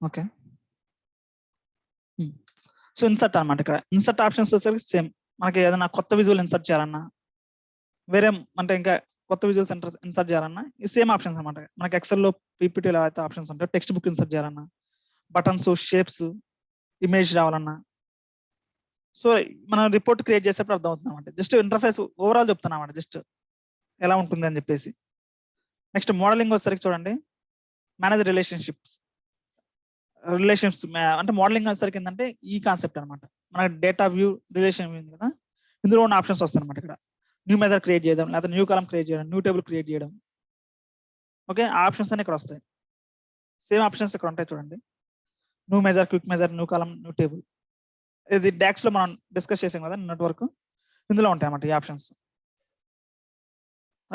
Okay. So insert అనమాట. ఇక్కడ insert options వచ్చేసరికి సేమ్. మనకి ఏదైనా కొత్త విజువల్ ఇన్సర్ట్ చేయాలన్నా, వేరే అంటే ఇంకా కొత్త విజువల్స్ ఇన్సర్ట్ చేయాలన్నా ఈ సేమ్ ఆప్షన్స్ అనమాట. మనకి ఎక్సెల్లో పీపీటీలో అయితే ఆప్షన్స్ ఉంటాయి. టెక్స్ట్ బుక్ ఇన్సర్ట్ చేయాలన్నా, బటన్స్, షేప్స్, ఇమేజ్ రావాలన్నా, సో మనం రిపోర్ట్ క్రియేట్ చేసేప్పుడు అర్థం అవుతుంది అనమాట. జస్ట్ ఇంటర్ఫేస్ ఓవరాల్ చెప్తున్నా అనమాట, జస్ట్ ఎలా ఉంటుంది అని చెప్పేసి. నెక్స్ట్ మోడలింగ్ వచ్చేసరికి చూడండి, మేనేజ్ రిలేషన్షిప్స్ అంటే మోడలింగ్ వచ్చేసరికి ఏంటంటే ఈ కాన్సెప్ట్ అనమాట. మన డేటా వ్యూ రిలేషన్ ఉంది కదా, ఇందులో ఉన్న ఆప్షన్స్ వస్తాయి అనమాట. ఇక్కడ న్యూ మెథడ్ క్రియేట్ చేయడం, లేదా న్యూ కాలం క్రియేట్ చేయడం, న్యూ టేబుల్ క్రియేట్ చేయడం. ఓకే, ఆ ఆప్షన్స్ అన్ని ఇక్కడ వస్తాయి. సేమ్ ఆప్షన్స్ ఇక్కడ ఉంటాయి చూడండి. New measure, quick measure, new కాలం, న్యూ టేబుల్. ఇది డాక్స్ లో మనం డిస్కస్ చేసాం కదా నిన్నటి వరకు, ఇందులో ఉంటాయి అన్నమాట ఈ ఆప్షన్స్.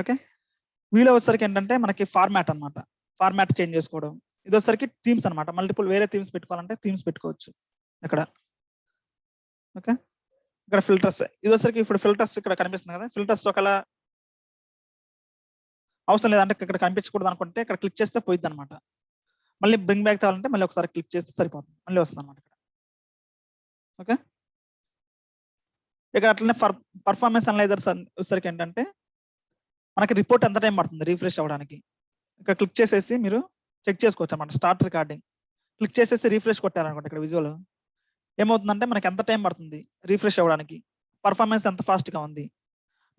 ఓకే, వీలో వచ్చేసరికి ఏంటంటే మనకి ఫార్మాట్ అనమాట. ఫార్మాట్ చేంజ్ చేసుకోవడం. ఇది వచ్చేసరికి థీమ్స్ అనమాట. మల్టిపుల్ వేరే థీమ్స్ పెట్టుకోవాలంటే థీమ్స్ పెట్టుకోవచ్చు ఇక్కడ. ఓకే, ఇక్కడ ఫిల్టర్స్. ఇది వచ్చేసరికి ఇప్పుడు ఫిల్టర్స్ ఇక్కడ కనిపిస్తుంది కదా, ఫిల్టర్స్ ఒకవేళ అవసరం లేదంటే ఇక్కడ కనిపించకూడదు అనుకుంటే ఇక్కడ క్లిక్ చేస్తే పోయిద్ది అనమాట. మళ్ళీ బ్రింగ్ బ్యాక్ కావాలంటే మళ్ళీ ఒకసారి క్లిక్ చేస్తే సరిపోతుంది, మళ్ళీ వస్తుంది అనమాట ఇక్కడ. ఓకే, ఇక్కడ అట్లనే పర్ఫార్మెన్స్ అనలైజర్స్ వచ్చేసరికి ఏంటంటే మనకి రిపోర్ట్ ఎంత టైం పడుతుంది రీఫ్రెష్ అవ్వడానికి. ఇక్కడ క్లిక్ చేసేసి మీరు చెక్ చేసుకోవచ్చు అనమాట. స్టార్ట్ రికార్డింగ్ క్లిక్ చేసేసి రీఫ్రెష్ కొట్టారనుకోండి, ఇక్కడ విజువల్ ఏమవుతుందంటే మనకి ఎంత టైం పడుతుంది రీఫ్రెష్ అవ్వడానికి, పర్ఫార్మెన్స్ ఎంత ఫాస్ట్ గా ఉంది,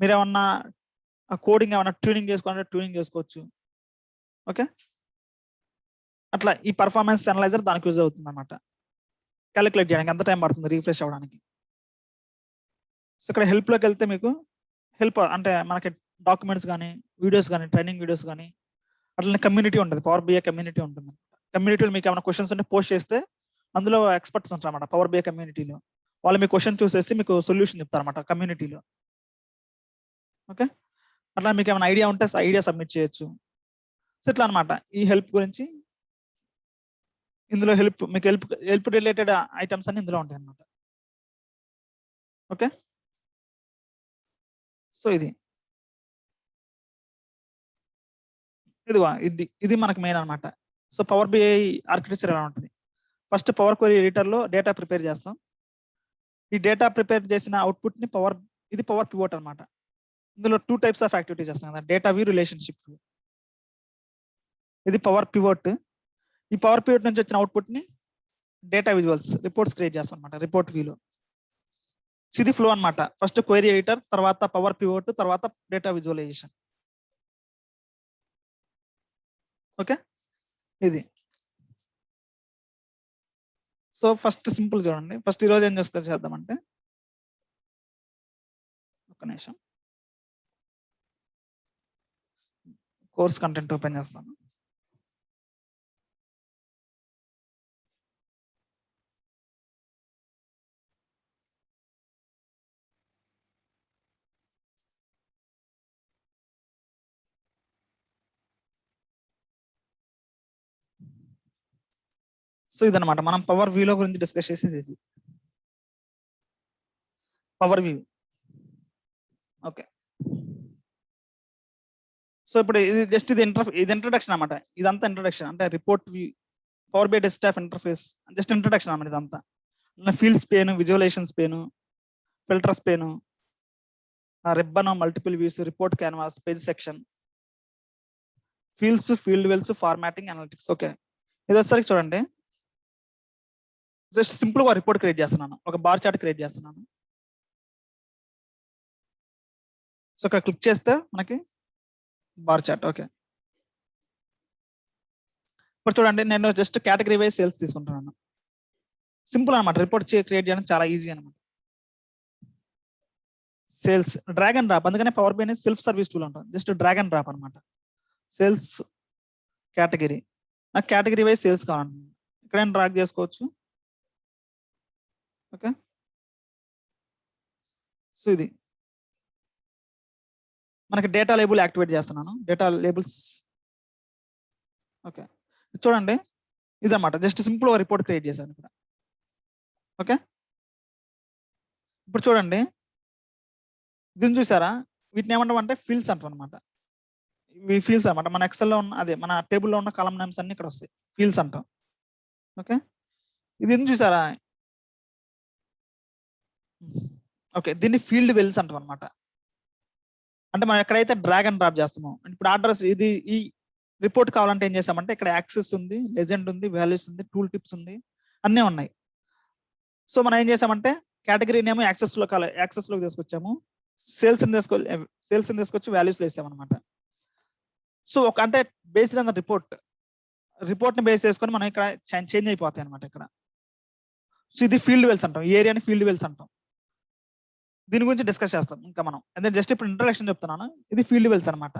మీరు ఏమన్నా కోడింగ్ ఏమన్నా ట్యూనింగ్ చేసుకోవాలంటే ట్యూనింగ్ చేసుకోవచ్చు. ఓకే, అట్లా ఈ పర్ఫార్మెన్స్ అనలైజర్ దానికి యూజ్ అవుతుంది అనమాట. క్యాలిక్యులేట్ చేయడానికి ఎంత టైం పడుతుంది రీఫ్రెష్ అవ్వడానికి. సో ఇక్కడ హెల్ప్ లోకి వెళ్తే మీకు హెల్ప్ అంటే మనకి డాక్యుమెంట్స్ కానీ, వీడియోస్ కానీ, ట్రైనింగ్ వీడియోస్ కానీ, అట్లనే కమ్యూనిటీ ఉంటుంది. పవర్ బిఐ కమ్యూనిటీ ఉంటుంది. కమ్యూనిటీలో మీకు ఏమైనా క్వశ్చన్స్ ఉంటే పోస్ట్ చేస్తే అందులో ఎక్స్పర్ట్స్ ఉంటారు అన్నమాట. పవర్ బిఐ కమ్యూనిటీలో వాళ్ళు మీ క్వశ్చన్ చూసేసి మీకు సొల్యూషన్ చెప్తారు అన్నమాట కమ్యూనిటీలో. ఓకే, అట్లా మీకు ఏమైనా ఐడియా ఉంటే ఐడియా సబ్మిట్ చేయొచ్చు. సో ఇట్లా అనమాట ఈ హెల్ప్ గురించి. ఇందులో మీకు హెల్ప్ రిలేటెడ్ ఐటమ్స్ అన్ని ఇందులో ఉంటాయి అన్నమాట. ఓకే, సో ఇది మనకి మెయిన్ అనమాట. సో పవర్ బిఐ ఆర్కిటెక్చర్ ఎలా ఉంటుంది. ఫస్ట్ పవర్ క్వెరీ ఎడిటర్ లో డేటా ప్రిపేర్ చేస్తాం. ఈ డేటా ప్రిపేర్ చేసిన అవుట్పుట్ ని ఇది పవర్ పివోట్ అనమాట. ఇందులో 2 టైప్స్ ఆఫ్ యాక్టివిటీస్ చేస్తాం కదా, డేటా వ్యూ, రిలేషన్షిప్. ఇది పవర్ పివోట్. ఈ పవర్ పివోట్ నుంచి వచ్చిన అవుట్పుట్ ని డేటా విజువల్స్, రిపోర్ట్స్ క్రియేట్ చేస్తాం అనమాట రిపోర్ట్ వ్యూలో. ఇది ఫ్లో అనమాట. ఫస్ట్ క్వెరీ ఎడిటర్, తర్వాత పవర్ పివోట్, తర్వాత డేటా విజువలైజేషన్. ఓకే, ఇది. సో ఫస్ట్ సింపుల్ చూడండి. ఫస్ట్ ఈరోజు ఏం చేద్దామంటే, ఒక్క నిమిషం కోర్స్ కంటెంట్ ఓపెన్ చేస్తాను. సో ఇదనమాట మనం పవర్ వ్యూలో గురించి డిస్కస్ చేసేది. Power view. ఓకే, సో ఇప్పుడు ఇది జస్ట్ ఇది ఇంట్రడక్షన్ అనమాట. ఇదంతా ఇంట్రడక్షన్ అంటే report view, power BI desktop interface just introduction అన్నమాట ఇదంతా. Fields pane, visualizations pane, filters pane, ribbon, multiple views, report canvas, page section, fields, field wells, formatting, analytics. Okay, ఇది వచ్చేసరికి చూడండి, జస్ట్ సింపుల్ గా report create చేస్తున్నాను, ఒక bar chart create చేస్తున్నాను. So ఇక్కడ క్లిక్ చేస్తే మనకి బార్ చార్ట్. ఓకే, ఇప్పుడు చూడండి నేను జస్ట్ కేటగిరీ వైజ్ సేల్స్ తీసుకుంటున్నాను. సింపుల్ అనమాట, రిపోర్ట్ క్రియేట్ చేయడం చాలా ఈజీ అనమాట. సేల్స్ డ్రాగ్ అండ్ డ్రాప్, అందుకనే పవర్ బిఐ అనేది సెల్ఫ్ సర్వీస్ టూల్ ఉంటుంది. జస్ట్ డ్రాగ్ అండ్ డ్రాప్ అనమాట. సేల్స్ కేటగిరీ, నాకు కేటగిరీ వైజ్ సేల్స్ కావాలి, ఇక్కడ డ్రాగ్ చేసుకోవచ్చు. ఓకే, సో ఇది మనకి డేటా లేబుల్ యాక్టివేట్ చేస్తున్నాను. Data labels. ఓకే, చూడండి ఇదన్నమాట, జస్ట్ సింపుల్ గా రిపోర్ట్ క్రియేట్ చేశాను ఇక్కడ. ఓకే, ఇప్పుడు చూడండి దీన్ని చూసారా, వీటిని ఏమంటాం అంటే ఫీల్డ్స్ అంటాం అనమాట. ఇవి ఫీల్డ్స్ అనమాట. మన ఎక్సెల్లో ఉన్న అదే మన టేబుల్లో ఉన్న కాలమ్ నేమ్స్ అన్ని ఇక్కడ వస్తాయి, ఫీల్డ్స్ అంటాం. ఓకే, ఇది ఎందుకు చూసారా? ఓకే, దీన్ని ఫీల్డ్ వెల్స్ అంటాం అనమాట. అంటే మనం ఎక్కడైతే డ్రాగ్ అండ్ డ్రాప్ చేస్తామో, ఇప్పుడు అడ్రస్ ఇది ఈ రిపోర్ట్ కావాలంటే ఏం చేసామంటే ఇక్కడ యాక్సెస్ ఉంది, లెజెండ్ ఉంది, వాల్యూస్ ఉంది, టూల్ టిప్స్ ఉంది, అన్నీ ఉన్నాయి. సో మనం ఏం చేసామంటే కేటగిరీ నేమో యాక్సెస్ లోకి తీసుకొచ్చాము, సేల్స్ తీసుకొచ్చి వాల్యూస్ లో వేసామన్నమాట. సో ఒక అంటే బేస్డ్ ఆన్ ద రిపోర్ట్ ని బేస్ చేసుకొని మనం ఇక్కడ చేంజ్ అయిపోతాయి అనమాట ఇక్కడ. సో ఇది ఫీల్డ్ వెల్స్ అంటాం, ఈ ఏరియాని ఫీల్డ్ వెల్స్ అంటాం. దీని గురించి డిస్కస్ చేస్తాం ఇంకా మనం. అంటే జస్ట్ ఇప్పుడు ఇంట్రడక్షన్ చెప్తున్నాను. ఇది ఫీల్డ్ వెల్స్ అనమాట.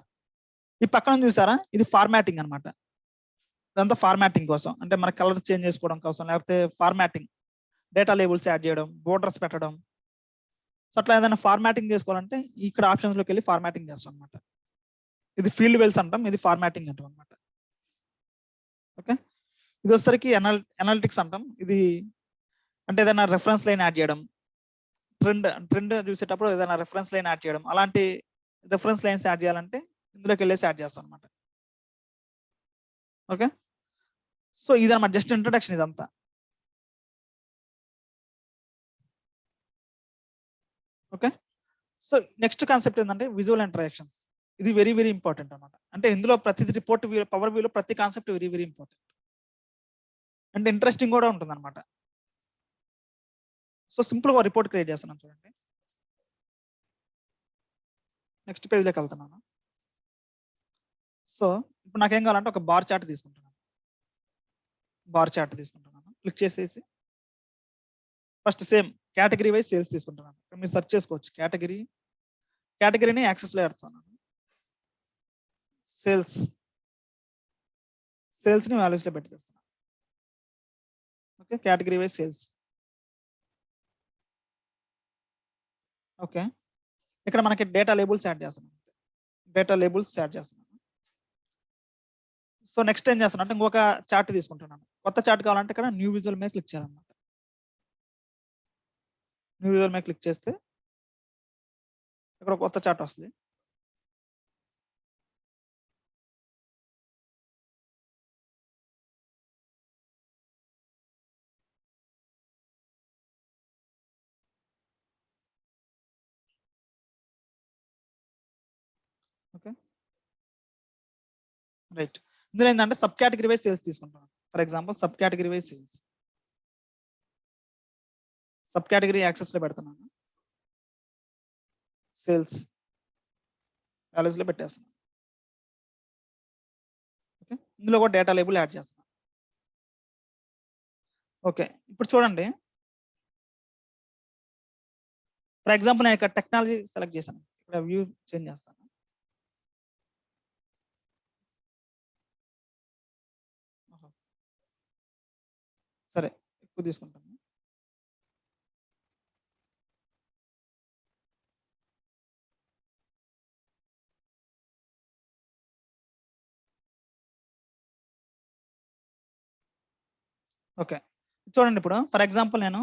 ఈ పక్కన చూసారా, ఇది ఫార్మాటింగ్ అనమాట. ఇదంతా ఫార్మాటింగ్ కోసం, అంటే మన కలర్ చేంజ్ చేసుకోవడం కోసం, లేకపోతే ఫార్మాటింగ్, డేటా లేబుల్స్ యాడ్ చేయడం, బోర్డర్స్ పెట్టడం. సో అట్లా ఏదైనా ఫార్మాటింగ్ చేసుకోవాలంటే ఇక్కడ ఆప్షన్స్ లోకి వెళ్ళి ఫార్మాటింగ్ చేస్తాం అనమాట. ఇది ఫీల్డ్ వెల్స్ అంటాం, ఇది ఫార్మాటింగ్ అంటాం అనమాట. ఓకే, ఇది వచ్చేసరికి ఎనాలిటిక్స్ అంటాం. ఇది అంటే ఏదైనా రెఫరెన్స్ లైన్ యాడ్ చేయడం, ట్రెండ్ చూసేటప్పుడు ఏదైనా రెఫరెన్స్ లైన్ యాడ్ చేయడం, అలాంటి రెఫరెన్స్ లైన్స్ యాడ్ చేయాలంటే ఇందులోకి వెళ్ళేసి యాడ్ చేస్తాం అనమాట. ఓకే, సో ఇదన్నమాట జస్ట్ ఇంట్రడక్షన్ ఇదంతా. ఓకే, సో నెక్స్ట్ కాన్సెప్ట్ ఏంటంటే విజువల్ ఇంటరాక్షన్స్. ఇది వెరీ వెరీ ఇంపార్టెంట్ అనమాట. అంటే ఇందులో ప్రతి రిపోర్ట్ పవర్ వ్యూలో ప్రతి కాన్సెప్ట్ వెరీ వెరీ ఇంపార్టెంట్, అంటే ఇంట్రెస్టింగ్ కూడా ఉంటుంది అనమాట. సో సింపుల్ గా రిపోర్ట్ క్రియేట్ చేస్తున్నాను చూడండి. నెక్స్ట్ పేజ్ లోకి వెళ్తున్నాను. సో ఇప్పుడు నాకేం కావాలంటే ఒక బార్ చార్ట్ తీసుకుంటున్నాను. క్లిక్ చేసేసి first same category wise sales తీసుకుంటున్నాను. మీరు సెర్చ్ చేసుకోవచ్చు. కేటగిరీని యాక్సెస్ లో పెడుతున్నాను. సేల్స్ ని వాల్యూస్ లో పెట్టేస్తున్నాను. Okay, category wise sales. Okay, ఇక్కడ మనకి డేటా లేబుల్స్ యాడ్ చేస్తున్నాను. సో నెక్స్ట్ ఏం చేస్తాను అంటే ఇంకొక చార్ట్ తీసుకుంటున్నాను. కొత్త చార్ట్ కావాలంటే ఇక్కడ న్యూ విజువల్ మీద క్లిక్ చేయాలన్నమాట. న్యూ విజువల్ మీద క్లిక్ చేస్తే ఇక్కడ కొత్త చార్ట్ వస్తుంది. Okay, right. ఇందులో ఏంటంటే సబ్ కేటగిరీ వైజ్ సేల్స్ తీసుకుంటున్నాను. For example sub category wise sales, sub category access లో పెడుతున్నాను. సేల్స్ వాల్యూస్ లో పెట్టేస్తున్నాను. ఓకే, ఇందులో కూడా డేటా లేబుల్ యాడ్ చేస్తున్నాను. ఓకే, ఇప్పుడు చూడండి. ఫర్ ఎగ్జాంపుల్ నేను ఇక్కడ టెక్నాలజీ సెలెక్ట్ చేశాను. ఇక్కడ వ్యూ చేంజ్ చేస్తాను. సరే, ఎక్కువ తీసుకుంటాను. ఓకే, చూడండి. ఇప్పుడు ఫర్ ఎగ్జాంపుల్ నేను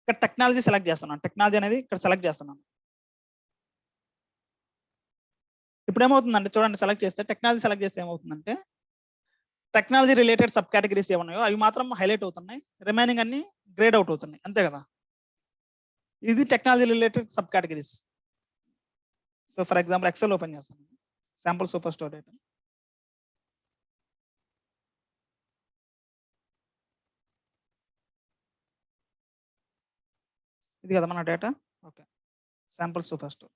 ఇక్కడ టెక్నాలజీ సెలెక్ట్ చేస్తున్నాను. టెక్నాలజీ అనేది ఇక్కడ సెలెక్ట్ చేస్తున్నాను. ఇప్పుడు ఏమవుతుందంటే చూడండి, టెక్నాలజీ సెలెక్ట్ చేస్తే ఏమవుతుందంటే టెక్నాలజీ రిలేటెడ్ సబ్ కేటగిరీస్ ఏమన్నాయో అవి మాత్రం హైలైట్ అవుతున్నాయి, రిమైనింగ్ అన్ని గ్రేడ్ అవుట్ అవుతున్నాయి, అంతే కదా. ఇది technology related sub categories. So for example excel open చేస్తాను. Sample super store data. ఇది కదా మన data. Okay, sample super store.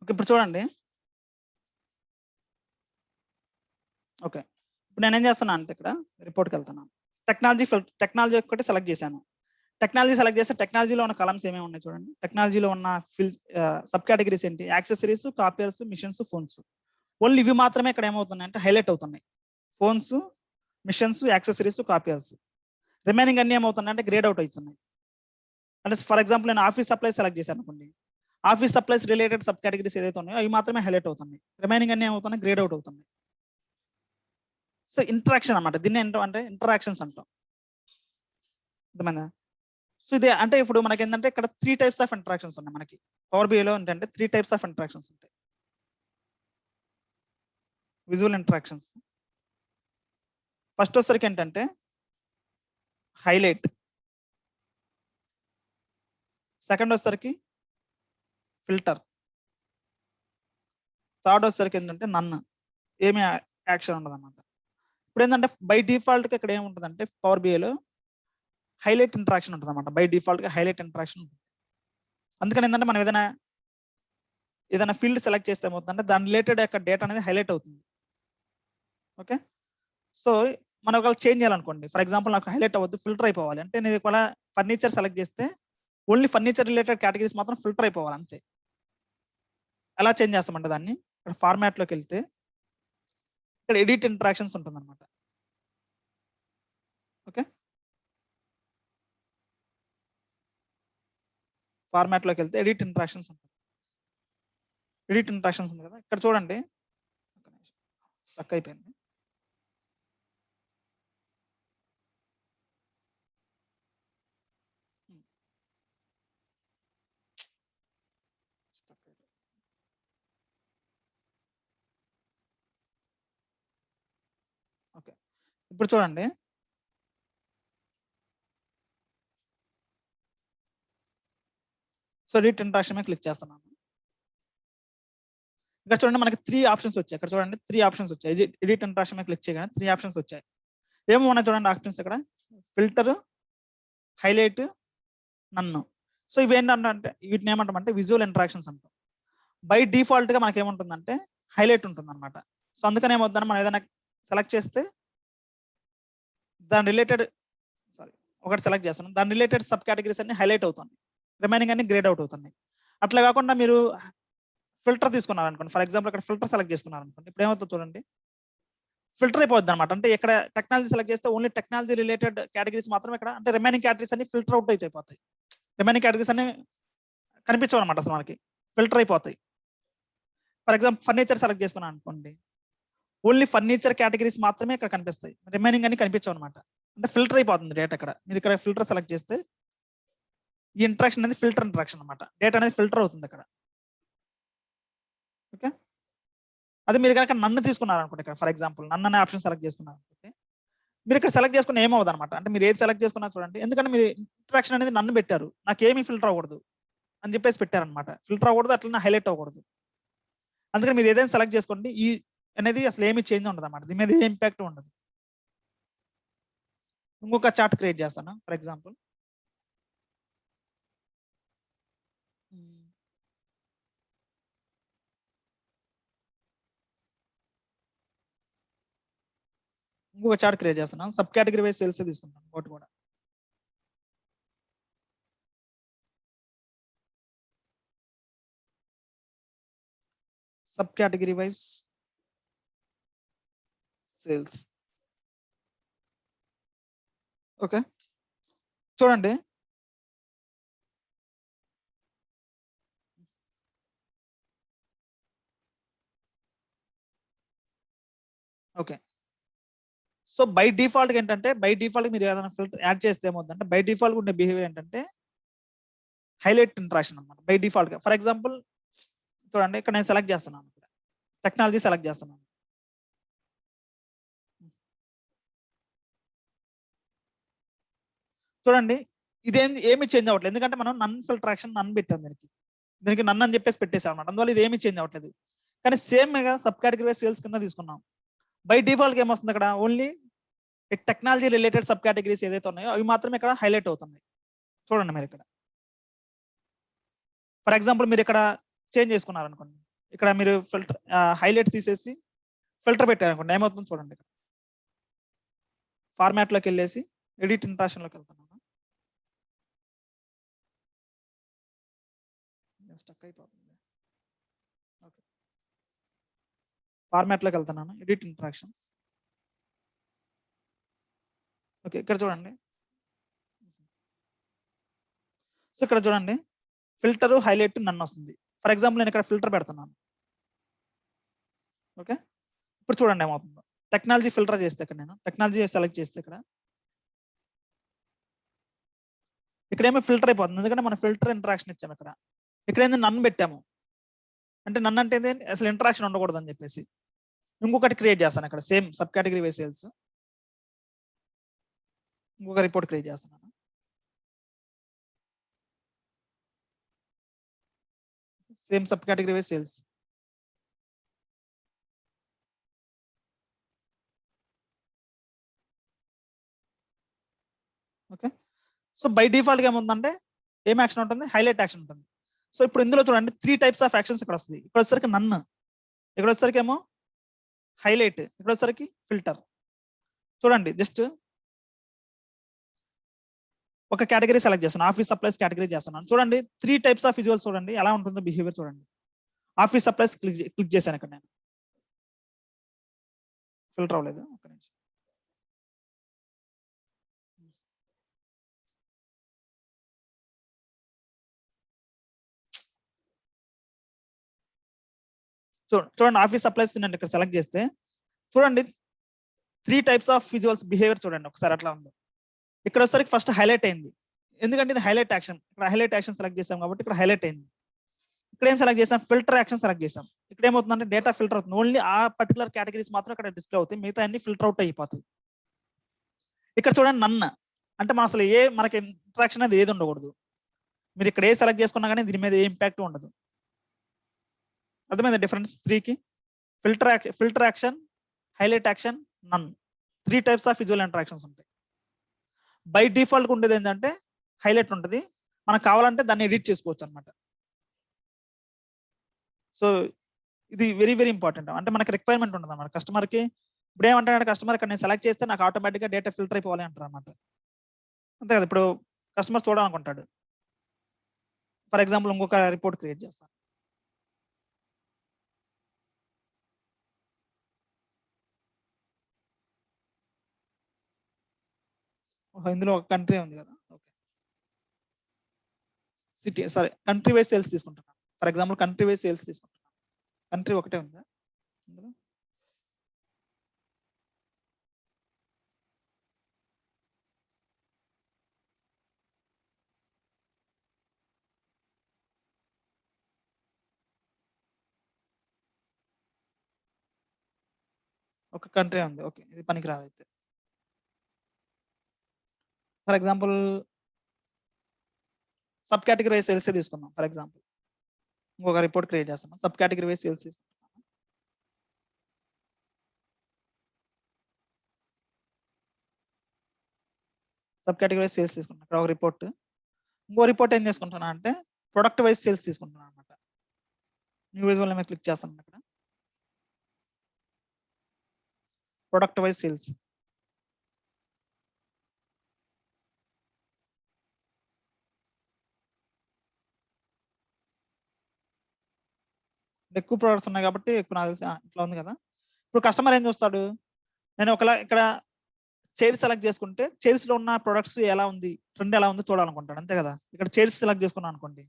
Okay, ఇప్పుడు చూడండి. ఓకే, ఇప్పుడు నేనేం చేస్తున్నా అంటే ఇక్కడ రిపోర్ట్కి వెళ్తున్నాను. టెక్నాలజీ ఒకటి సెలెక్ట్ చేశాను. టెక్నాలజీ సెలెక్ట్ చేస్తే టెక్నాలజీలో ఉన్న కలమ్స్ ఏమేమి ఉన్నాయి చూడండి. టెక్నాలజీలో ఉన్న సబ్ కేటగిరీస్ ఏంటి? Accessories, copiers, machines, phones. Only ఇవి మాత్రమే ఇక్కడ ఏమవుతున్నాయి అంటే హైలైట్ అవుతున్నాయి. Phones, machines, accessories, copiers. Remaining అన్ని ఏమవుతున్నాయి అంటే గ్రేడ్ అవుట్ అవుతున్నాయి. అంటే ఫర్ ఎగ్జాంపుల్ నేను ఆఫీస్ సప్లై సెలెక్ట్ చేశాను అనుకోండి. Office supplies related sub categories ఏదైతే ఉన్నాయో అవి మాత్రమే హైలైట్ అవుతున్నాయి. రిమైనింగ్ అన్ని ఏమవుతున్నాయి, గ్రేడ్ అవుట్ అవుతుంది. సో ఇంటరాక్షన్ అన్నమాట, దీన్ని ఏంటో అంటే ఇంటరాక్షన్స్ అంటాం. అర్థమైందా? సో ఇది అంటే ఇప్పుడు మనకి ఏంటంటే ఇక్కడ 3 టైప్స్ ఆఫ్ ఇంటరాక్షన్స్ ఉన్నాయి. మనకి పవర్ బిఐలో ఏంటంటే 3 టైప్స్ ఆఫ్ ఇంటరాక్షన్స్ ఉంటాయి. విజువల్ ఇంటరాక్షన్స్ ఫస్ట్ వచ్చరికి ఏంటంటే హైలైట్, సెకండ్ వచ్చరికి ఫిల్టర్, థర్డ్ వచ్చరికి ఏంటంటే నన్ను, ఏమి యాక్షన్ ఉండదు అనమాట. ఇప్పుడు ఏంటంటే బై డిఫాల్ట్ గా ఇక్కడ ఏముంటుందంటే పవర్ బిఐలో హైలైట్ ఇంటరాక్షన్ ఉంటుంది అనమాట. బై డిఫాల్ట్ గా హైలైట్ ఇంటరాక్షన్ ఉంటుంది. అందుకని ఏంటంటే మనం ఏదైనా ఫీల్డ్ సెలెక్ట్ చేస్తే ఏమవుతుందంటే దాని రిలేటెడ్ యొక్క డేటా అనేది హైలైట్ అవుతుంది. ఓకే, సో మనం ఒకవేళ చేంజ్ చేయాలనుకోండి, ఫర్ ఎగ్జాంపుల్ నాకు హైలైట్ అవ్వద్దు, ఫిల్టర్ అయిపోవాలి అంటే నేను ఒకవేళ ఫర్నిచర్ సెలెక్ట్ చేస్తే ఓన్లీ ఫర్నిచర్ రిలేటెడ్ కేటగిరీస్ మాత్రం ఫిల్టర్ అయిపోవాలి అంతే. ఎలా చేంజ్ చేస్తామంటే దాన్ని ఇక్కడ ఫార్మాట్ లోకి వెళ్తే ఇక్కడ ఎడిట్ ఇంటరాక్షన్స్ ఉంటుంది అనమాట. ఓకే, ఫార్మాట్ లోకి వెళ్తే ఎడిట్ ఇంటరాక్షన్స్ ఉంటుంది. ఎడిట్ ఇంటరాక్షన్స్ ఉంది కదా, ఇక్కడ చూడండి స్టక్ అయిపోయింది. ఓకే, ఇప్పుడు చూడండి సో ఎడిట్ ఇంటరాక్షన్ మీద క్లిక్ చేస్తున్నాను. ఇక్కడ చూడండి మనకి 3 ఆప్షన్స్ వచ్చాయి. ఇక్కడ చూడండి 3 ఆప్షన్స్ వచ్చాయి. ఎడిట్ ఇంటరాక్షన్ మీద క్లిక్ చేయగానే 3 ఆప్షన్స్ వచ్చాయి. ఏమో ఉన్నాయి చూడండి ఆప్షన్స్ ఇక్కడ, ఫిల్టర్, హైలైట్, నన్ను. సో ఇవి ఏంటంటే వీటిని ఏమంటామంటే విజువల్ ఇంటరాక్షన్స్ అంటాం. బై డిఫాల్ట్ గా మనకి ఏముంటుందంటే హైలైట్ ఉంటుంది అనమాట. సో అందుకని ఏమవుతుందని మనం ఏదైనా సెలెక్ట్ చేస్తే దాని రిలేటెడ్ ఒకటి సెలెక్ట్ చేస్తున్నాం, దాని రిలేటెడ్ సబ్ కేటగిరీస్ అన్ని హైలైట్ అవుతుంది, రిమైనింగ్ అన్ని గ్రేడ్ అవుట్ అవుతుంది. అట్లా కాకుండా మీరు ఫిల్టర్ తీసుకున్నారు అనుకోండి, ఫర్ ఎగ్జాంపుల్ ఇక్కడ ఫిల్టర్ సెలెక్ట్ చేసుకున్నారు అనుకోండి, ఇప్పుడు ఏమవుతుంది చూడండి, ఫిల్టర్ అయిపోద్ది అనమాట. అంటే ఇక్కడ టెక్నాలజీ సెలెక్ట్ చేస్తే ఓన్లీ టెక్నాలజీ రిలేటెడ్ కేటగిరీస్ మాత్రం ఇక్కడ, అంటే రిమైనింగ్ కేటగిరీస్ అన్ని ఫిల్టర్ అవుట్ అయిపోతాయి. రిమైనింగ్ కేటగిరీస్ అన్ని కనిపించవు అనమాట, అసలు మనకి ఫిల్టర్ అయిపోతాయి. ఫర్ ఎగ్జాంపుల్ ఫర్నిచర్ సెలెక్ట్ చేసుకున్నాను అనుకోండి, ఓన్లీ ఫర్నిచర్ కేటగిరీస్ మాత్రమే ఇక్కడ కనిపిస్తాయి, రిమైనింగ్ అన్ని కనిపించవు అనమాట. అంటే ఫిల్టర్ అయిపోతుంది డేటా. ఇక్కడ మీరు ఇక్కడ ఫిల్టర్ సెలెక్ట్ చేస్తే ఈ ఇంటరాక్షన్ అనేది ఫిల్టర్ ఇంటరాక్షన్ అనమాట, డేటా అనేది ఫిల్టర్ అవుతుంది అక్కడ. ఓకే, అదే మీరు కనుక నన్ను తీసుకున్నారు అనుకోండి, ఇక్కడ ఫర్ ఎగ్జాంపుల్ నన్ను అనే ఆప్షన్ సెలెక్ట్ చేసుకున్నారు అనుకుంటే మీరు ఇక్కడ సెలెక్ట్ చేసుకున్న ఏమవుతుంది అనమాట. అంటే మీరు ఏది సెలెక్ట్ చేసుకున్నా చూడండి, ఎందుకంటే మీరు ఇంటరాక్షన్ అనేది నన్ను పెట్టారు, నాకు ఏమీ ఫిల్టర్ అవ్వకూడదు అని చెప్పేసి పెట్టారనమాట. ఫిల్టర్ అవ్వకూడదు, అట్లనే హైలైట్ అవ్వకూడదు. అందుకని మీరు ఏదైనా సెలెక్ట్ చేసుకోండి, ఈ అనేది అసలు ఏమీ చేంజ్ ఉండదు అనమాట, దీని మీద ఏ ఇంపాక్ట్ ఉండదు. ఇంకొక చార్ట్ క్రియేట్ చేస్తాను ఫర్ ఎగ్జాంపుల్. ఇంకొక చార్ట్ క్రియేట్ చేస్తున్నాను, సబ్ కేటగిరీ వైజ్ సేల్స్ తీసుకుంటాను ఒకటి కూడా. Sub category wise sales. Okay, చూడండి ఓకే, సో బై డిఫాల్ట్ ఏంటంటే బై డిఫాల్ట్ మీరు ఏదైనా ఫిల్టర్ యాడ్ చేస్తే ఏమవుతుందంటే బై డిఫాల్ట్ ఉండే బిహేవియర్ ఏంటంటే హైలైట్ ఇంటరాక్షన్ అనమాట బై డిఫాల్ట్ గా. ఫర్ ఎగ్జాంపుల్ చూడండి ఇక్కడ నేను సెలెక్ట్ చేస్తున్నాను, టెక్నాలజీ సెలెక్ట్ చేస్తున్నాను. చూడండి ఇదేంది ఏమి చేంజ్ అవ్వట్లేదు, ఎందుకంటే మనం నన్ ఫిల్టరాక్షన్ నన్ పెట్టాం దీనికి నన్ను అని చెప్పేసి పెట్టేసాం అనమాట. అందువల్ల ఇది ఏమి చేంజ్ అవ్వట్లేదు. కానీ సేమ్ గా సబ్ కేటగిరీ సేల్స్ కింద తీసుకున్నాం. బై డిఫాల్ట్ ఏమొస్తుంది ఇక్కడ, only technology related sub categories ఏదైతే ఉన్నాయో అవి మాత్రమే ఇక్కడ హైలైట్ అవుతున్నాయి. చూడండి మీరు ఇక్కడ ఫర్ ఎగ్జాంపుల్ మీరు ఇక్కడ చేంజ్ చేసుకున్నారు అనుకోండి, ఇక్కడ మీరు ఫిల్టర్ హైలైట్ తీసేసి ఫిల్టర్ పెట్టారు అనుకోండి, ఏమవుతుంది చూడండి. ఇక్కడ ఫార్మాట్ లోకి వెళ్ళేసి ఎడిట్ ఇంటరాక్షన్ లోకి వెళ్తున్నాను, స్టక్ అయిపోతుంది. ఓకే, ఫార్మాట్ లోకి వెళ్తున్నాను, ఎడిట్ ఇంటరాక్షన్స్. ఓకే, ఇక్కడ చూడండి. సో ఇక్కడ చూడండి ఫిల్టర్, హైలైట్, నన్ను వస్తుంది. ఫర్ ఎగ్జాంపుల్ నేను ఇక్కడ ఫిల్టర్ పెడుతున్నాను. ఓకే, ఇప్పుడు చూడండి ఏమవుతుందో. టెక్నాలజీ ఫిల్టర్ చేస్తే ఇక్కడ నేను టెక్నాలజీ సెలెక్ట్ చేస్తే ఇక్కడేమో ఫిల్టర్ అయిపోతుంది, ఎందుకంటే మనం ఫిల్టర్ ఇంటరాక్షన్ ఇచ్చాము. ఇక్కడ ఏంది నన్ను పెట్టాము, అంటే నన్ను అంటే ఏంది, అసలు ఇంటరాక్షన్ ఉండకూడదు అని చెప్పేసి. ఇంకొకటి క్రియేట్ చేస్తాను ఇక్కడ, same sub category wise sales, ఇంకొక రిపోర్ట్ క్రియేట్ చేస్తున్నాను. Same sub category wise sales. Okay, so by default గా ఏముందంటే ఏం యాక్షన్ ఉంటుంది, హైలైట్ యాక్షన్ ఉంటుంది. సో ఇప్పుడు ఇందులో చూడండి 3 టైప్స్ ఆఫ్ యాక్షన్స్ ఇక్కడ వస్తుంది. ఇక్కడ వచ్చేసరికి నన్ను, ఇక్కడ వచ్చేసరికి ఏమో హైలైట్, ఇక్కడ వచ్చేసరికి ఫిల్టర్. చూడండి జస్ట్ ఒక కేటగిరీ సెలెక్ట్ చేస్తాను, ఆఫీస్ సప్లైస్ కేటగిరీ చేస్తున్నాను. చూడండి 3 టైప్స్ ఆఫ్ విజువల్స్ చూడండి ఎలా ఉంటుందో బిహేవియర్ చూడండి. ఆఫీస్ సప్లైస్ క్లిక్ చేశాను, ఇక్కడ నేను ఫిల్టర్ అవ్వలేదు, ఒక నిమిషం. చూడండి ఆఫీస్ సప్లైస్ నేను ఇక్కడ సెలెక్ట్ చేస్తే చూడండి 3 టైప్స్ ఆఫ్ విజువల్స్ బిహేవియర్ చూడండి ఒకసారి అట్లా ఉంది. ఇక్కడ వచ్చేసరికి ఫస్ట్ హైలైట్ అయింది, ఎందుకంటే ఇది హైలైట్ యాక్షన్. ఇక్కడ హైలైట్ యాక్షన్ సెలెక్ట్ చేసాం కాబట్టి ఇక్కడ హైలైట్ అయింది. ఇక్కడ ఏం సెలెక్ట్ చేసాం, ఫిల్టర్ యాక్షన్ సెలెక్ట్ చేసాం. ఇక్కడ ఏమవుతుందంటే డేటా ఫిల్టర్ అవుతుంది, ఓన్లీ ఆ పర్టికులర్ కేటగిరీస్ మాత్రం ఇక్కడ డిస్ప్లే అవుతాయి, మిగతా అన్ని ఫిల్టర్ అవుట్ అయిపోతాయి. ఇక్కడ చూడండి నన్ను అంటే మన అసలు మనకి ఇంట్రాక్షన్ అనేది ఏది ఉండకూడదు. మీరు ఇక్కడ ఏ సెలెక్ట్ చేసుకున్నా కానీ దీని మీద ఏ ఇంపాక్ట్ ఉండదు. అర్థమైంది డిఫరెన్స్ 3కి? Filter action, highlight action, none, 3 types of visual interactions ఉంటాయి. బై డిఫాల్ట్ ఉండేది ఏంటంటే హైలైట్ ఉంటుంది, మనకు కావాలంటే దాన్ని ఎడిట్ చేసుకోవచ్చు అనమాట. సో ఇది వెరీ వెరీ ఇంపార్టెంట్. అంటే మనకి రిక్వైర్మెంట్ ఉంటుంది అన్నమాట కస్టమర్కి. ఇప్పుడు ఏమంటాడు కస్టమర్, ఇక్కడ నేను సెలెక్ట్ చేస్తే నాకు ఆటోమేటిక్గా డేటా ఫిల్టర్ అయిపోవాలి అంటారు అనమాట. అంతే కదా, ఇప్పుడు కస్టమర్ చూడాలనుకుంటాడు. ఫర్ ఎగ్జాంపుల్ ఇంకొక రిపోర్ట్ క్రియేట్ చేస్తాను. ఇందులో ఒక కంట్రీ ఉంది కదా, ఓకే, సిటీ, సరే కంట్రీ వైజ్ సేల్స్ తీసుకుంటున్నాను. For example country wise sales తీసుకుంటున్నాను. కంట్రీ ఒకటే ఉందా ఇందులో? ఒక కంట్రీ ఉంది, ఓకే, ఇది పనికిరాదు అయితే. For example sub category wise sales తీసుకుందాం. ఫర్ ఎగ్జాంపుల్ ఇంకొక రిపోర్ట్ క్రియేట్ చేస్తున్నాం, సబ్ కేటగిరీ వైజ్ సేల్స్ తీసుకుంటున్నాం. సబ్ కేటగిరీ వైజ్ సేల్స్ తీసుకుంటున్నాం. ఇక్కడ ఒక రిపోర్ట్, ఇంకో రిపోర్ట్ ఏం చేసుకుంటున్నా అంటే ప్రొడక్ట్ వైజ్ సేల్స్ తీసుకుంటున్నాను అనమాట. న్యూ విజువల్ మీద క్లిక్ చేస్తాను, ఇక్కడ ప్రొడక్ట్ వైజ్ సేల్స్. ఎక్కువ ప్రొడక్ట్స్ ఉన్నాయి కాబట్టి ఎక్కువ నాకు తెలిసి ఇట్లా ఉంది కదా. ఇప్పుడు కస్టమర్ ఏం చూస్తాడు, నేను ఒకలా ఇక్కడ చైర్స్ సెలెక్ట్ చేసుకుంటే చైర్స్ లో ఉన్న ప్రొడక్ట్స్ ఎలా ఉంది, ట్రెండ్ ఎలా ఉంది చూడాలనుకుంటాడు, అంతే కదా. ఇక్కడ చైర్స్ సెలెక్ట్ చేసుకున్నాను అనుకోండి,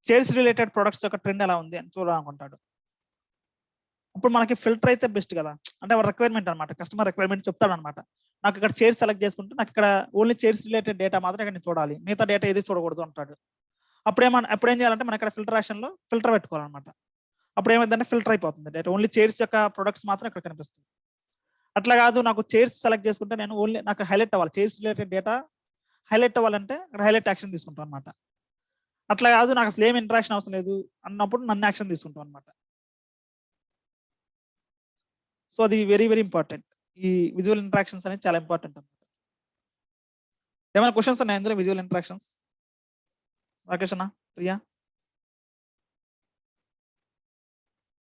చైర్స్ రిలేటెడ్ ప్రొడక్ట్స్ యొక్క ట్రెండ్ ఎలా ఉంది అని చూడాలనుకుంటాడు. ఇప్పుడు మనకి ఫిల్టర్ అయితే బెస్ట్ కదా, అంటే రిక్వైర్మెంట్ అనమాట, కస్టమర్ రిక్వైర్మెంట్ చెప్తాడు అనమాట. నాకు ఇక్కడ చైర్స్ సెలెక్ట్ చేసుకుంటే నాకు ఇక్కడ ఓన్లీ చైర్స్ రిలేటెడ్ డేటా మాత్రం ఇక్కడ చూడాలి, మిగతా డేటా ఏది చూడకూడదు అంటాడు. అప్పుడు ఏం చేయాలంటే మనం ఇక్కడ ఫిల్టర్ యాక్షన్ లో ఫిల్టర్ పెట్టుకోవాలన్నమాట. అప్పుడు ఏమైందంటే ఫిల్టర్ అయిపోతుంది డేటా, ఓన్లీ చైర్స్ యొక్క ప్రొడక్ట్స్ మాత్రం ఇక్కడ కనిపిస్తుంది. అట్లా కాదు, నాకు చైర్స్ సెలెక్ట్ చేసుకుంటే నేను ఓన్లీ నాకు హైలైట్ అవ్వాలి, చైర్స్ రిలేటెడ్ డేటా హైలైట్ అవ్వాలంటే ఇక్కడ హైలైట్ యాక్షన్ తీసుకుంటాం అనమాట. అట్లా కాదు, నాకు అసలు ఏం ఇంటరాక్షన్ అవసరం లేదు అన్నప్పుడు నన్ను యాక్షన్ తీసుకుంటాం అనమాట. సో అది వెరీ వెరీ ఇంపార్టెంట్. ఈ విజువల్ ఇంటరాక్షన్స్ అనేది చాలా ఇంపార్టెంట్ అనమాట. ఏమైనా క్వశ్చన్స్ ఉన్నాయి ఇందులో విజువల్ ఇంటరాక్షన్స్? రాకేష్ అన్న, ప్రియా,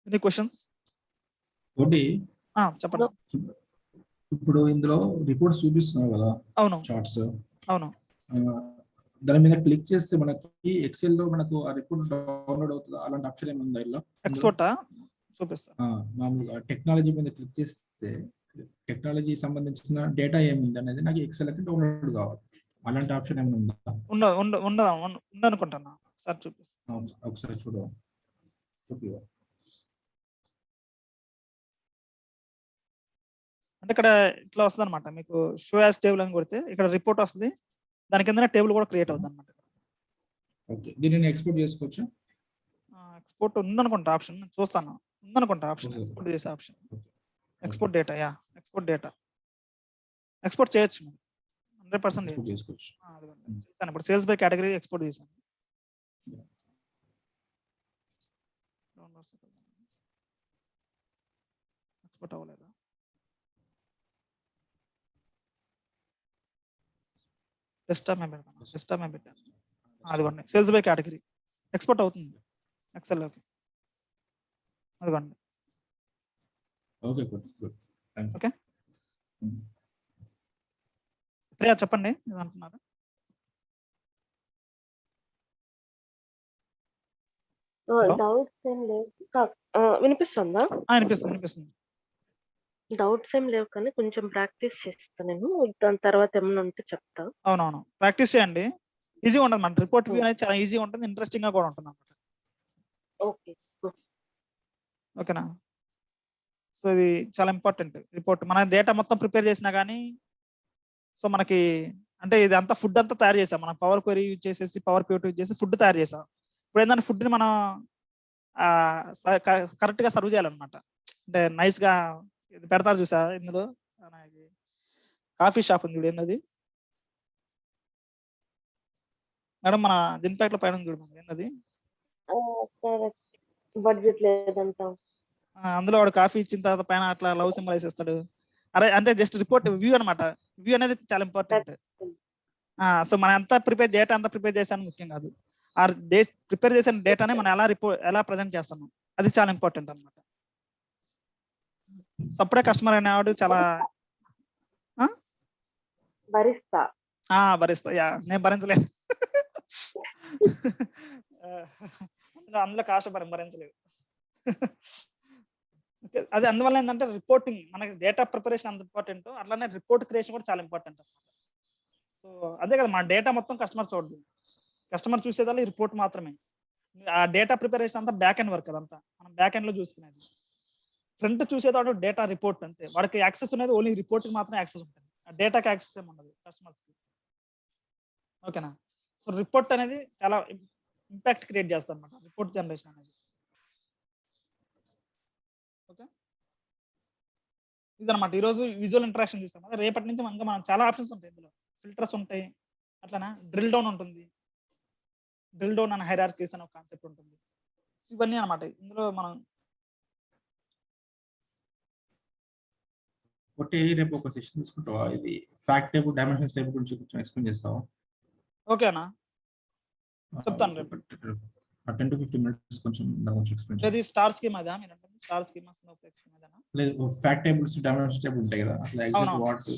ఎనీ క్వశ్చన్స్? చెప్పండి. ఇప్పుడు ఇందులో రిపోర్ట్స్ చూపిస్తున్నావు కదా, అవును చార్ట్స్, అవును, దాని మీద క్లిక్ చేస్తే మనకి ఎక్సెల్ లో మనకు ఆ రిపోర్ట్ డౌన్లోడ్ అవుతుంది, అలాంటి ఆప్షన్ ఏముందా ఇలా? ఎక్స్పోర్టా చూపిస్తా. మామూలుగా టెక్నాలజీ మీద క్లిక్ చేస్తే టెక్నాలజీ సంబంధించిన డేటా ఏముంది అనేది నాకు ఎక్సెల్ కి డౌన్లోడ్ కావాలి, అలాంటి ఆప్షన్ ఏమైనా ఉందా? ఉండదనుకుంటున్నా, ఒకసారి చూపిస్తాను. ఒకసారి చూపి. అంటే ఇక్కడ ఇట్లా వస్తుంది అనమాట, మీకు షో యాజ్ టేబుల్ అని కొడితే ఇక్కడ రిపోర్ట్ వస్తుంది, దాని కింద టేబుల్ కూడా క్రియేట్ అవుతుంది అనమాట. ఓకే, దీనిని ఎక్స్పోర్ట్ చేసుకోవచ్చు. ఎక్స్పోర్ట్ ఉందనుకుంటా ఆప్షన్, చూస్తాను. ఉందనుకుంటా ఆప్షన్, Okay. ఎక్స్పోర్ట్ చేసే option. Export data, export data export చేయొచ్చు 100% ఎక్స్పోర్ట్ చేయొచ్చు. చేసుకోవచ్చు. చూస్తాను ఇప్పుడు సేల్స్ బై కేటగిరీ ఎక్స్పోర్ట్ చేశాను. ఎక్స్పోర్ట్ అవ్వలేదా? డెస్క్టాప్ మీద పెడతాను, డెస్క్టాప్ మీద పెట్టాను. అదిగోండి సేల్స్ బై కేటగిరీ ఎక్స్పోర్ట్ అవుతుంది ఎక్సెల్లోకి. అదిగోండి. Okay, good. ఓకే, ప్రియా చెప్పండి ఏదంటున్నారు. డౌట్స్ ఏం లేవు. వినిపిస్తుందా? వినిపిస్తుంది. డౌట్స్ ఏం లేవు కానీ కొంచెం ప్రాక్టీస్ చేస్తాను నేను. దాని తర్వాత ఏమన్నా ఉంటే చెప్తా. అవునవును, ప్రాక్టీస్ చేయండి. ఈజీగా ఉంటుంది మన రిపోర్ట్ వ్యూ అనేది, చాలా ఈజీగా ఉంటుంది, ఇంట్రెస్టింగ్ గా కూడా ఉంటుంది అన్నమాట. ఓకే. ఓకేనా? సో ఇది చాలా ఇంపార్టెంట్ రిపోర్ట్. మన డేటా మొత్తం ప్రిపేర్ చేసినా కానీ, సో మనకి అంటే ఇది అంతా ఫుడ్ అంతా తయారు చేసాం మనం, పవర్ క్వెరీ యూజ్ చేసేసి, పవర్ పివట్ యూజ్ చేసి ఫుడ్ తయారు చేసాం. ఇప్పుడు ఏంటంటే ఫుడ్ ని మనం కరెక్ట్ గా సర్వ్ చేయాలన్నమాట. అంటే నైస్ గా ఇది పెడతారు చూసా ఇందులో, కాఫీ షాప్ ఉంది చూడు, ఏంది మేడం మన జిన్పాక్ లో పైన ఉంది చూడు, ఏంది బడ్జెట్ లేదంటాం. అందులో వాడు కాఫీ ఇచ్చిన తర్వాత పైన అట్లా లవ్ సింబల్ వేసేస్తాడు. అరే అంటే జస్ట్ రిపోర్ట్ వ్యూ అనమాట. వ్యూ అనేది చాలా ఇంపార్టెంట్. సో మనం ఎంత డేటా అంతా ప్రిపేర్ చేసాను ముఖ్యం కాదు, ఆ ప్రిపేర్ చేసిన డేటాని మనం ఎలా ప్రజెంట్ చేస్తున్నాం, అది చాలా ఇంపార్టెంట్ అనమాట. సప్పుడే కస్టమర్ అనేవాడు చాలా భరిస్తా నేను భరించలేదు. అందులో కాస్ట్ భరించలేదు. అది అందువల్ల ఏంటంటే రిపోర్టింగ్ మనకి డేటా ప్రిపరేషన్ అంత ఇంపార్టెంట్, అట్లానే రిపోర్ట్ క్రియేషన్ కూడా చాలా ఇంపార్టెంట్ అనమాట. సో అదే కదా, మన డేటా మొత్తం కస్టమర్ చూడదు, కస్టమర్ చూసేదాన్ని రిపోర్ట్ మాత్రమే. ఆ డేటా ప్రిపరేషన్ అంతా బ్యాక్ ఎండ్ వర్క్, అదంతా మనం బ్యాక్ ఎండ్ లో చూసుకునేది. ఫ్రంట్ చూసేదాడు డేటా రిపోర్ట్ అంతే, వాడికి యాక్సెస్ అనేది ఓన్లీ రిపోర్ట్ కి మాత్రమే యాక్సెస్ ఉంటుంది, డేటాకి యాక్సెస్ ఏమి ఉండదు కస్టమర్స్ కి. ఓకేనా? సో రిపోర్ట్ అనేది చాలా ఇంపాక్ట్ క్రియేట్ చేస్తుంది అనమాట, రిపోర్ట్ జనరేషన్ అనేది. ఓకే, ఇదనమాట ఈరోజు విజువల్ ఇంటరాక్షన్ చూస్తాం. అదే రేపటి నుంచి ఇంకా మనం చాలా ఆప్షన్స్ ఉంటాయి ఇందులో, ఫిల్టర్స్ ఉంటాయి, అట్లనా డ్రిల్ డౌన్ ఉంటుంది, డ్రిల్ డౌన్ అండ్ హైరార్కీస్ అనే ఒక కాన్సెప్ట్ ఉంటుంది. ఇవన్నీ అనమాట ఇందులో మనం. ఒకటి రేపు ఒక సెషన్ తీసుకుంటావా, ఇది ఫ్యాక్ట్ టేబుల్, డైమెన్షన్స్ టేబుల్ గురించి కొంచెం ఎక్స్ప్లెయిన్ చేస్తావా? ఓకేనా, చెప్తాను రేపు. 10 to 15 minutes కొంచెం దాని గురించి ఎక్స్ప్లెయిన్ చేయండి. ఇది స్టార్ స్కీమ్ అదా మీరు అంటే? స్టార్ స్కీమ్, స్నోఫ్లేక్ స్కీమ్ అదేనా? లేదు, ఫ్యాక్ట్ టేబుల్స్, డైమెన్షన్స్ టేబుల్ ఉంటాయి కదా, అసలు ఎగ్జాక్ట్ వాట్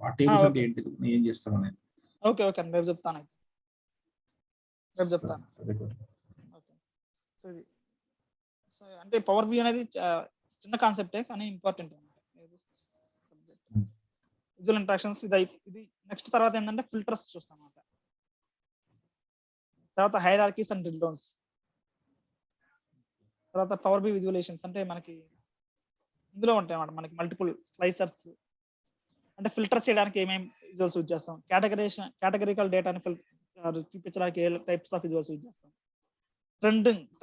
ఆ టేబుల్స్ అంటే ఏంటి, ఏం చేస్తాం అనేది. ఓకే రేపు చెప్తాను. అయితే రేపు చెప్తాను. ఓకే, సో ఇది సో అంటే పవర్ వ్యూ అనేది చిన్న కాన్సెప్టే కానీ ఇంపార్టెంట్ అనమాట. విజువల్ ఇంటరాక్షన్స్ ఇది నెక్స్ట్. తర్వాత ఏంటంటే ఫిల్టర్స్ చూస్తాం అన్నమాట. తర్వాత హైరార్కీస్ అండ్ డ్రిల్ డౌన్స్. తర్వాత పవర్ బి విజువలైజేషన్స్, అంటే మనకి ఇందులో ఉంటాయి అన్నమాట, మనకి మల్టిపుల్ స్లైసర్స్, అంటే ఫిల్టర్ చేయడానికి ఏమేమి విజువల్స్ యూజ్ చేస్తాం, కేటగిరికల్ డేటాని చూపించడానికి ఏ టైప్స్ ఆఫ్ విజువల్స్ యూజ్ చేస్తాం,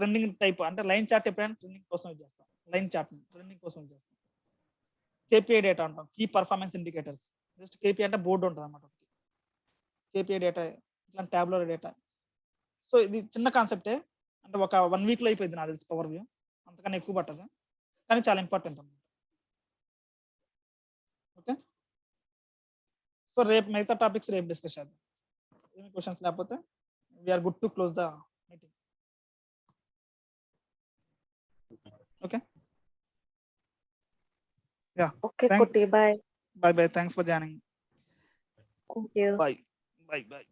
ట్రెండింగ్ టైప్ అంటే లైన్ చార్ట్ ఎప్పుడైనా ట్రెండింగ్ కోసం యూజ్ చేస్తాం, లైన్ చార్ట్ ట్రెండింగ్ కోసం యూజ్ చేస్తాం. కేపీఐ డేటా అంటాం, key performance indicators. Just KPI అంటే బోర్డు ఉంటుంది అన్నమాట, కేపీఐ డేటా ఇట్లా టాబ్లర్ డేటా. సో ఇది చిన్న కాన్సెప్టే, అంటే ఒక 1 week లో అయిపోయింది నాకు తెలిసి పవర్ వ్యూ, అంతకన్నా ఎక్కువ పట్టదు కానీ చాలా ఇంపార్టెంట్ అన్నమాట. ఓకే, సో రేపు మిగతా టాపిక్స్ రేపు డిస్కస్ చేద్దాం. ఏమి క్వశ్చన్స్ లేకపోతే we're good to close the meeting. Okay, ya, okay కుట్టి, bye. Bye. Thanks for joining. Thank you. Bye.